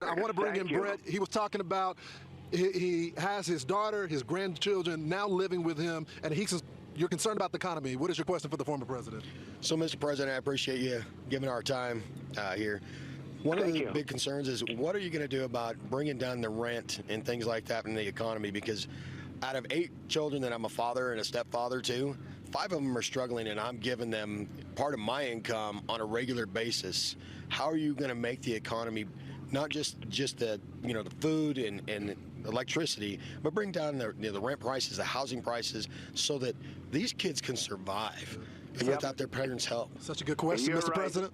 I want to bring in Brett. He was talking about he has his daughter, his grandchildren now living with him, and you're concerned about the economy. What is your question for the former president? So, Mr. President, I appreciate you giving our time here. One of the big concerns is what are you going to do about bringing down the rent and things like that in the economy? Because out of 8 children that I'm a father and a stepfather to, 5 of them are struggling, and I'm giving them part of my income on a regular basis. How are you going to make the economy not just the the food and electricity, but bring down the rent prices, the housing prices, so that these kids can survive without their parents' help? Such a good question, Mr. President.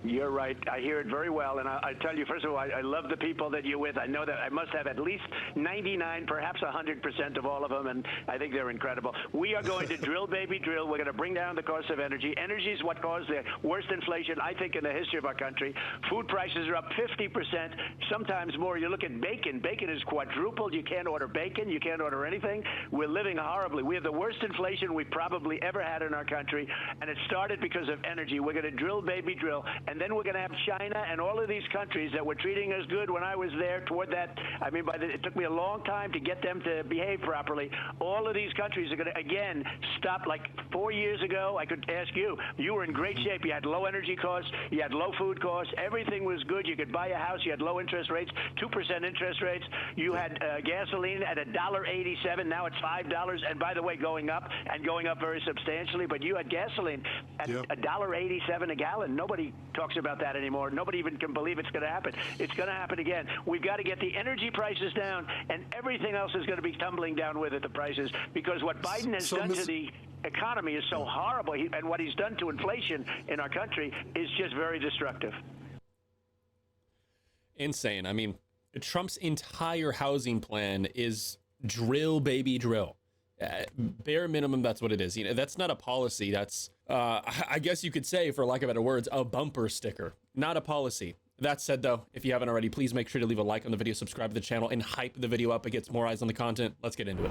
You're right. I hear it very well. And I tell you, first of all, I love the people that you're with. I know that I must have at least 99, perhaps 100% of all of them, and I think they're incredible. We are going to drill, baby, drill. We're going to bring down the cost of energy. Energy is what caused the worst inflation, I think, in the history of our country. Food prices are up 50%, sometimes more. You look at bacon. Bacon is quadrupled. You can't order bacon. You can't order anything. We're living horribly. We have the worst inflation we've probably ever had in our country, and it started because of energy. We're going to drill, baby, drill. And then we're going to have China and all of these countries that were treating us good when I was there toward that. I mean, it took me a long time to get them to behave properly. All of these countries are going to, again, stop. Like 4 years ago, I could ask you, you were in great shape. You had low energy costs. You had low food costs. Everything was good. You could buy a house. You had low interest rates, 2% interest rates. You had gasoline at $1.87. Now it's $5. And by the way, going up very substantially. But you had gasoline at $1.87 a gallon. Nobody talks about that anymore. Nobody even can believe it's going to happen. It's going to happen again. We've got to get the energy prices down, and everything else is going to be tumbling down with it, the prices, because what Biden has done to the economy is so horrible, and what he's done to inflation in our country is just very destructive. Insane. I mean, Trump's entire housing plan is drill, baby, drill. Bare minimum, that's what it is. That's not a policy. That's, I guess you could say, for lack of better words, a bumper sticker, not a policy. That said, though, if you haven't already, please make sure to leave a like on the video, subscribe to the channel, and hype the video up. It gets more eyes on the content. Let's get into it.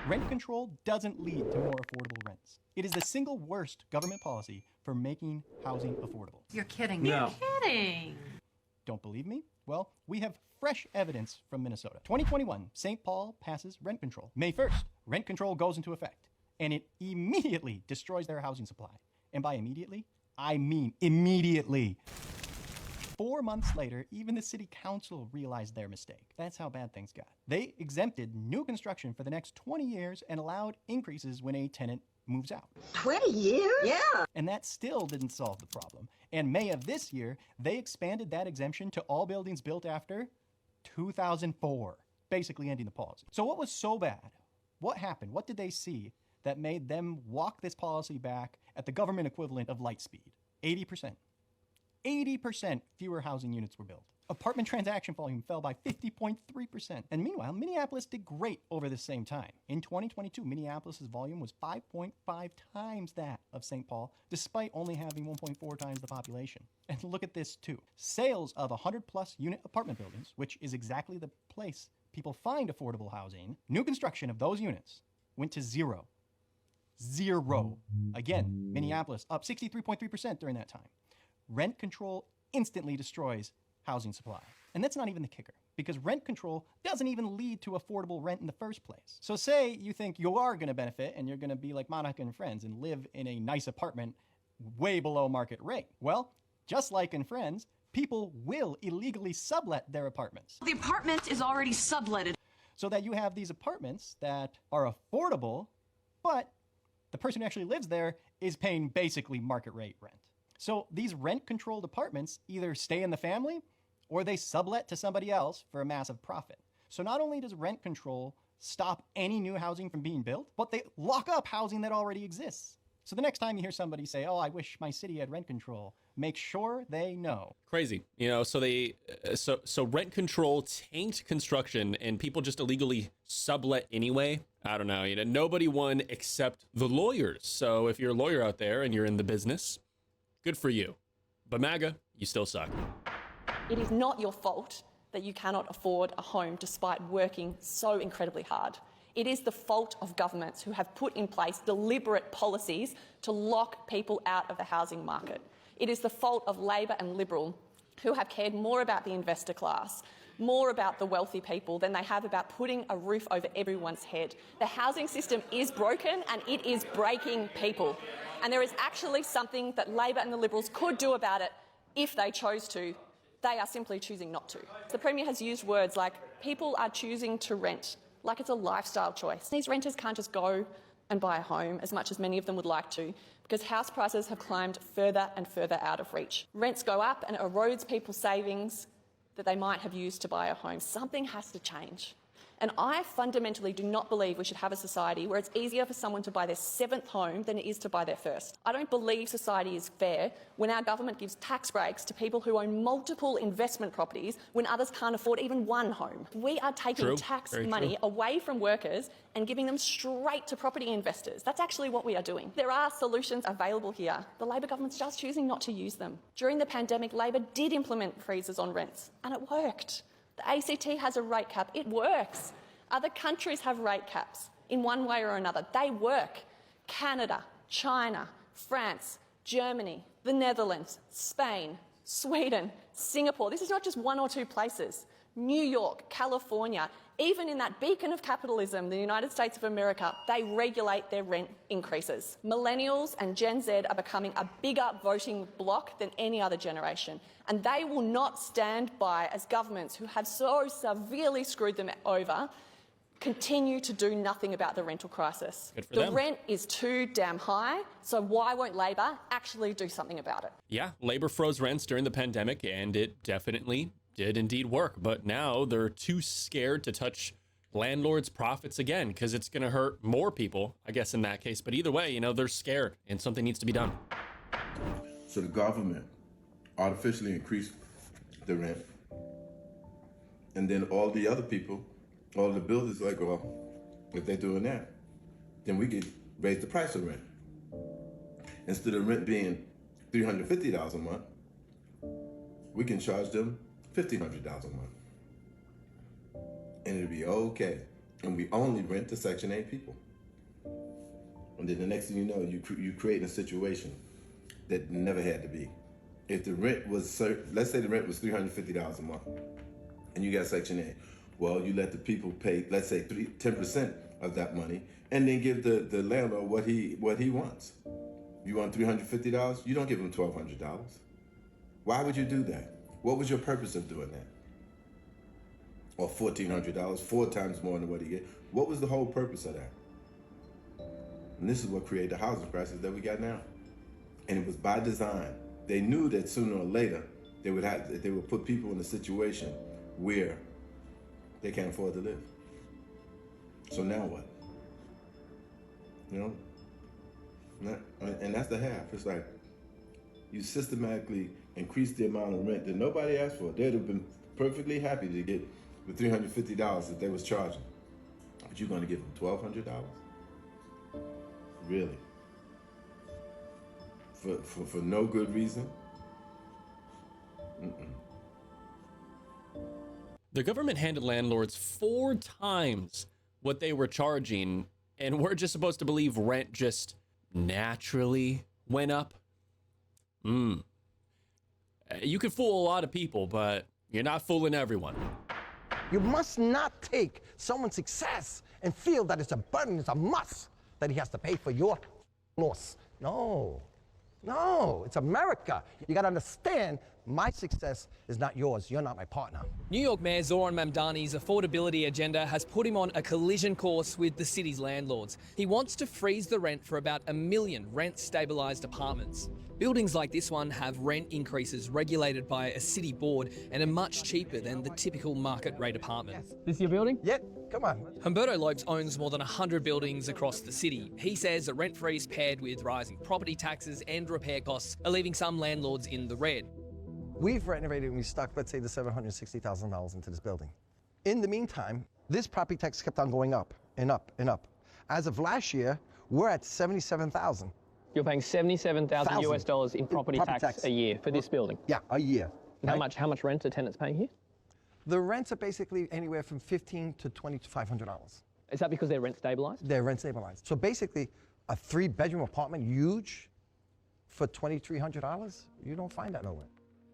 Rent control doesn't lead to more affordable rents. It is the single worst government policy for making housing affordable. You're kidding me. No. You're kidding. Don't believe me? Well, we have fresh evidence from Minnesota. 2021, St. Paul passes rent control. May 1st, rent control goes into effect, and it immediately destroys their housing supply. And by immediately, I mean immediately. 4 months later, even the city council realized their mistake. That's how bad things got. They exempted new construction for the next 20 years and allowed increases when a tenant moves out. 20 years? Yeah. And that still didn't solve the problem. And May of this year, they expanded that exemption to all buildings built after 2004, basically ending the policy. So what was so bad? What happened? What did they see that made them walk this policy back at the government equivalent of light speed? 80%. 80% fewer housing units were built. Apartment transaction volume fell by 50.3%. And meanwhile, Minneapolis did great over the same time. In 2022, Minneapolis' volume was 5.5 times that of St. Paul, despite only having 1.4 times the population. And look at this too. Sales of 100-plus unit apartment buildings, which is exactly the place people find affordable housing, new construction of those units went to zero. Zero. Again, Minneapolis up 63.3% during that time. Rent control instantly destroys housing supply. And that's not even the kicker, because rent control doesn't even lead to affordable rent in the first place. So say you think you are going to benefit and you're going to be like Monica and Friends and live in a nice apartment way below market rate. Well, just like in Friends, people will illegally sublet their apartments. The apartment is already subletted. So that you have these apartments that are affordable, but the person who actually lives there is paying basically market rate rent. So these rent-controlled apartments either stay in the family or they sublet to somebody else for a massive profit. So not only does rent control stop any new housing from being built, but they lock up housing that already exists. So the next time you hear somebody say, oh, I wish my city had rent control, make sure they know. Crazy. So rent control tanked construction and people just illegally sublet anyway. I don't know. Nobody won except the lawyers. So if you're a lawyer out there and you're in the business, good for you. But MAGA, you still suck. It is not your fault that you cannot afford a home despite working so incredibly hard. It is the fault of governments who have put in place deliberate policies to lock people out of the housing market. It is the fault of Labor and Liberal who have cared more about the investor class, more about the wealthy people than they have about putting a roof over everyone's head. The housing system is broken and it is breaking people. And there is actually something that Labor and the Liberals could do about it if they chose to. They are simply choosing not to. The Premier has used words like people are choosing to rent, like it's a lifestyle choice. These renters can't just go and buy a home as much as many of them would like to, because house prices have climbed further and further out of reach. Rents go up and it erodes people's savings that they might have used to buy a home. Something has to change. And I fundamentally do not believe we should have a society where it's easier for someone to buy their 7th home than it is to buy their first. I don't believe society is fair when our government gives tax breaks to people who own multiple investment properties when others can't afford even one home. We are taking tax money away from workers and giving them straight to property investors. That's actually what we are doing. There are solutions available here. The Labor government's just choosing not to use them. During the pandemic, Labor did implement freezes on rents, and it worked. The ACT has a rate cap. It works. Other countries have rate caps in one way or another. They work. Canada, China, France, Germany, the Netherlands, Spain, Sweden, Singapore. This is not just one or two places. New York, California, even in that beacon of capitalism, the United States of America, they regulate their rent increases. Millennials and Gen Z are becoming a bigger voting bloc than any other generation, and they will not stand by as governments who have so severely screwed them over continue to do nothing about the rental crisis. The rent is too damn high, so why won't Labor actually do something about it? Yeah, Labor froze rents during the pandemic, and it definitely did indeed work, but now they're too scared to touch landlords' profits again because it's going to hurt more people, I guess, in that case. But either way, you know, they're scared and something needs to be done. So the government artificially increased the rent, and then all the other people, all the builders like, well, if they're doing that, then we could raise the price of rent. Instead of rent being $350 a month, we can charge them $1,500 a month. And it'll be okay. And we only rent to Section 8 people. And then the next thing you know, you create a situation that never had to be. If the rent was, let's say the rent was $350 a month, and you got Section 8, well, you let the people pay, let's say 10% of that money, and then give the landlord what he wants. You want $350? You don't give him $1,200. Why would you do that? What was your purpose of doing that? Or $1,400, 4 times more than what he get. What was the whole purpose of that? And this is what created the housing crisis that we got now. And it was by design. They knew that sooner or later they would put people in a situation where they can't afford to live. So now what? You know? And that's the half. It's like you systematically increase the amount of rent that nobody asked for. They'd have been perfectly happy to get the $350 that they was charging. But you're gonna give them $1,200? Really? For no good reason? The government handed landlords 4 times what they were charging, and we're just supposed to believe rent just naturally went up? You can fool a lot of people, but you're not fooling everyone. You must not take someone's success and feel that it's a burden, it's a must, that he has to pay for your loss. No, it's America. You gotta understand, my success is not yours. You're not my partner. New York Mayor Zoran Mamdani's affordability agenda has put him on a collision course with the city's landlords. He wants to freeze the rent for about 1 million rent-stabilised apartments. Buildings like this one have rent increases regulated by a city board and are much cheaper than the typical market rate apartment. Yes. This your building? Yeah, come on. Humberto Lopes owns more than 100 buildings across the city. He says a rent freeze paired with rising property taxes and repair costs are leaving some landlords in the red. We've renovated and we stuck, let's say, the $760,000 into this building. In the meantime, this property tax kept on going up and up and up. As of last year, we're at $77,000. You're paying $77,000 US dollars in property tax a year for this building? Yeah, a year. And how much rent are tenants paying here? The rents are basically anywhere from $1,500 to $2,000 to $500. Is that because they're rent stabilized? They're rent stabilized. So basically, a 3-bedroom apartment, huge, for $2,300, you don't find that nowhere.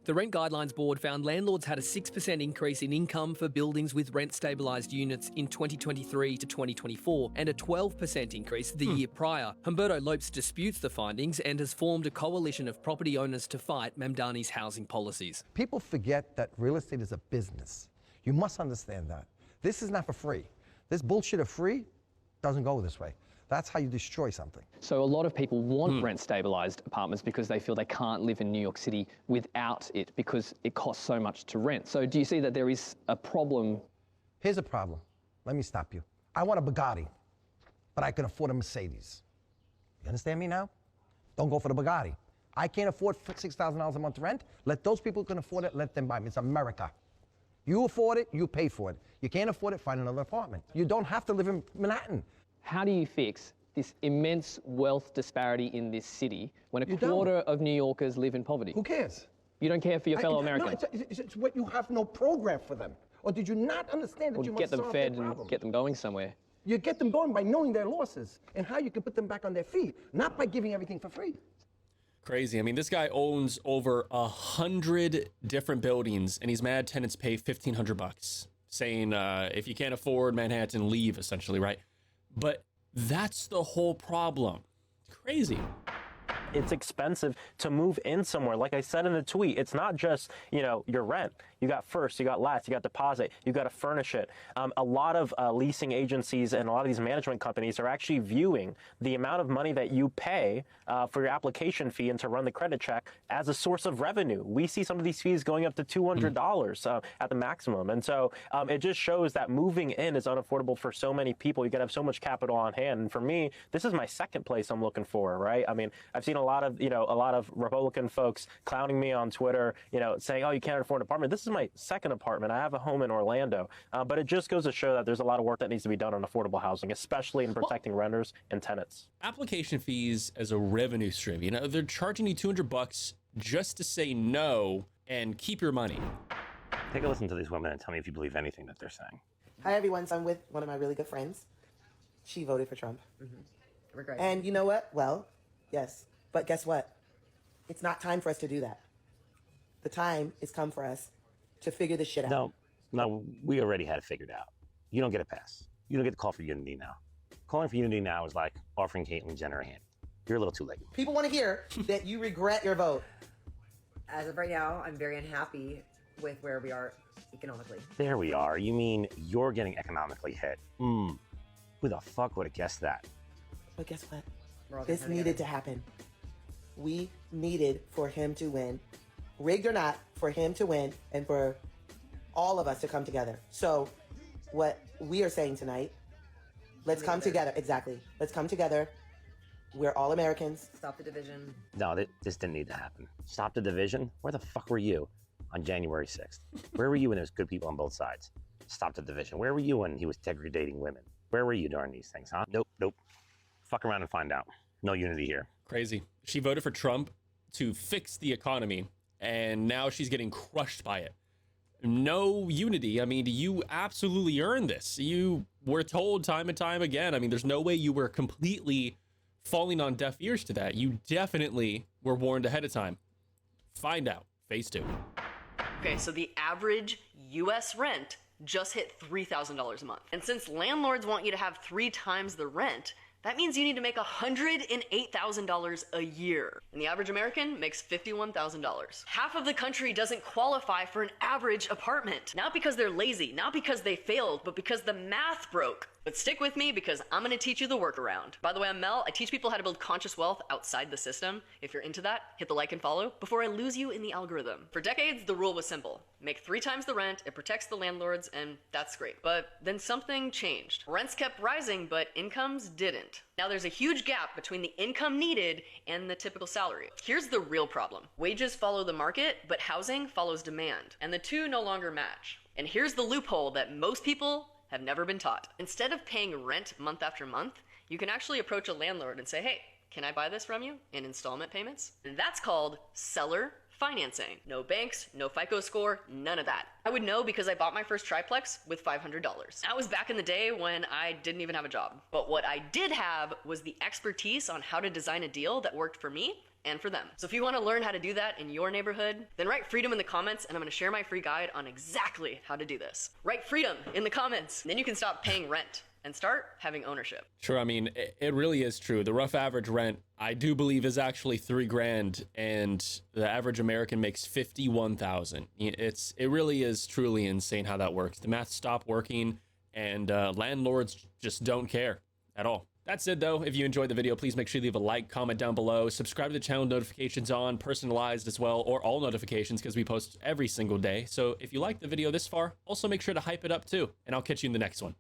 The Rent Guidelines Board found landlords had a 6% increase in income for buildings with rent-stabilised units in 2023 to 2024 and a 12% increase the year prior. Humberto Lopes disputes the findings and has formed a coalition of property owners to fight Mamdani's housing policies. People forget that real estate is a business. You must understand that. This is not for free. This bullshit of free doesn't go this way. That's how you destroy something. So a lot of people want rent-stabilised apartments because they feel they can't live in New York City without it because it costs so much to rent. So do you see that there is a problem? Here's a problem. Let me stop you. I want a Bugatti, but I can afford a Mercedes. You understand me now? Don't go for the Bugatti. I can't afford $6,000 a month rent. Let those people who can afford it, let them buy it. It's America. You afford it, you pay for it. You can't afford it, find another apartment. You don't have to live in Manhattan. How do you fix this immense wealth disparity in this city when a quarter of New Yorkers live in poverty? Who cares? You don't care for your fellow Americans? No, it's what you have no program for them. Or did you not understand that you must get them solve fed their problem? and get them going somewhere. You get them going by knowing their losses and how you can put them back on their feet, not by giving everything for free. Crazy. I mean, this guy owns over 100 different buildings, and he's mad tenants pay $1,500, saying if you can't afford Manhattan, leave, essentially, right? But that's the whole problem. It's crazy. It's expensive to move in somewhere. Like I said in the tweet, it's not just, your rent. You got first, you got last, you got deposit, you got to furnish it. A lot of leasing agencies and a lot of these management companies are actually viewing the amount of money that you pay for your application fee and to run the credit check as a source of revenue. We see some of these fees going up to $200 at the maximum. And so it just shows that moving in is unaffordable for so many people. You got to have so much capital on hand. And for me, this is my second place I'm looking for, right? I mean, I've seen a lot of Republican folks clowning me on Twitter, saying, oh, you can't afford an apartment. This is my second apartment. I have a home in Orlando, but it just goes to show that there's a lot of work that needs to be done on affordable housing, especially in protecting renters and tenants. Application fees as a revenue stream, they're charging you $200 just to say no and keep your money. Take a listen to these women and tell me if you believe anything that they're saying. Hi, everyone. So I'm with one of my really good friends. She voted for Trump. Regret. And you know what? Well, yes. But guess what? It's not time for us to do that. The time has come for us to figure this shit out. No, we already had it figured out. You don't get a pass. You don't get to call for unity now. Calling for unity now is like offering Caitlyn Jenner a hand. You're a little too late. People want to hear that you regret your vote. As of right now, I'm very unhappy with where we are economically. There we are. You mean you're getting economically hit. Who the fuck would have guessed that? But guess what? This needed to happen. We needed for him to win, rigged or not, for him to win and for all of us to come together. So what we are saying tonight, let's come together. Exactly. Let's come together. We're all Americans. Stop the division. No, this didn't need to happen. Stop the division? Where the fuck were you on January 6th? Where were you when there's good people on both sides? Stop the division. Where were you when he was degrading women? Where were you during these things, huh? Nope. Fuck around and find out. No unity here. Crazy. She voted for Trump to fix the economy, and now she's getting crushed by it. No unity. I mean, you absolutely earned this. You were told time and time again. I mean, there's no way you were completely falling on deaf ears to that. You definitely were warned ahead of time. Find out. Phase 2. Okay, so the average U.S. rent just hit $3,000 a month. And since landlords want you to have 3 times the rent, that means you need to make $108,000 a year. And the average American makes $51,000. Half of the country doesn't qualify for an average apartment. Not because they're lazy, not because they failed, but because the math broke. But stick with me because I'm gonna teach you the workaround. By the way, I'm Mel. I teach people how to build conscious wealth outside the system. If you're into that, hit the like and follow before I lose you in the algorithm. For decades, the rule was simple. Make 3 times the rent, it protects the landlords, and that's great. But then something changed. Rents kept rising, but incomes didn't. Now there's a huge gap between the income needed and the typical salary. Here's the real problem. Wages follow the market, but housing follows demand, and the two no longer match. And here's the loophole that most people have never been taught. Instead of paying rent month after month, you can actually approach a landlord and say, hey, can I buy this from you in installment payments? And that's called seller financing. No banks, no FICO score, none of that. I would know because I bought my first triplex with $500. That was back in the day when I didn't even have a job. But what I did have was the expertise on how to design a deal that worked for me and for them. So if you want to learn how to do that in your neighborhood, then write freedom in the comments, and I'm going to share my free guide on exactly how to do this. Write freedom in the comments, then you can stop paying rent and start having ownership. Sure, I mean, it really is true. The rough average rent, I do believe, is actually $3,000, and the average American makes $51,000. It really is truly insane how that works. The math stopped working, and landlords just don't care at all. That said, though, if you enjoyed the video, please make sure you leave a like, comment down below, subscribe to the channel, notifications on, personalized as well, or all notifications, because we post every single day. So if you liked the video this far, also make sure to hype it up too, and I'll catch you in the next one.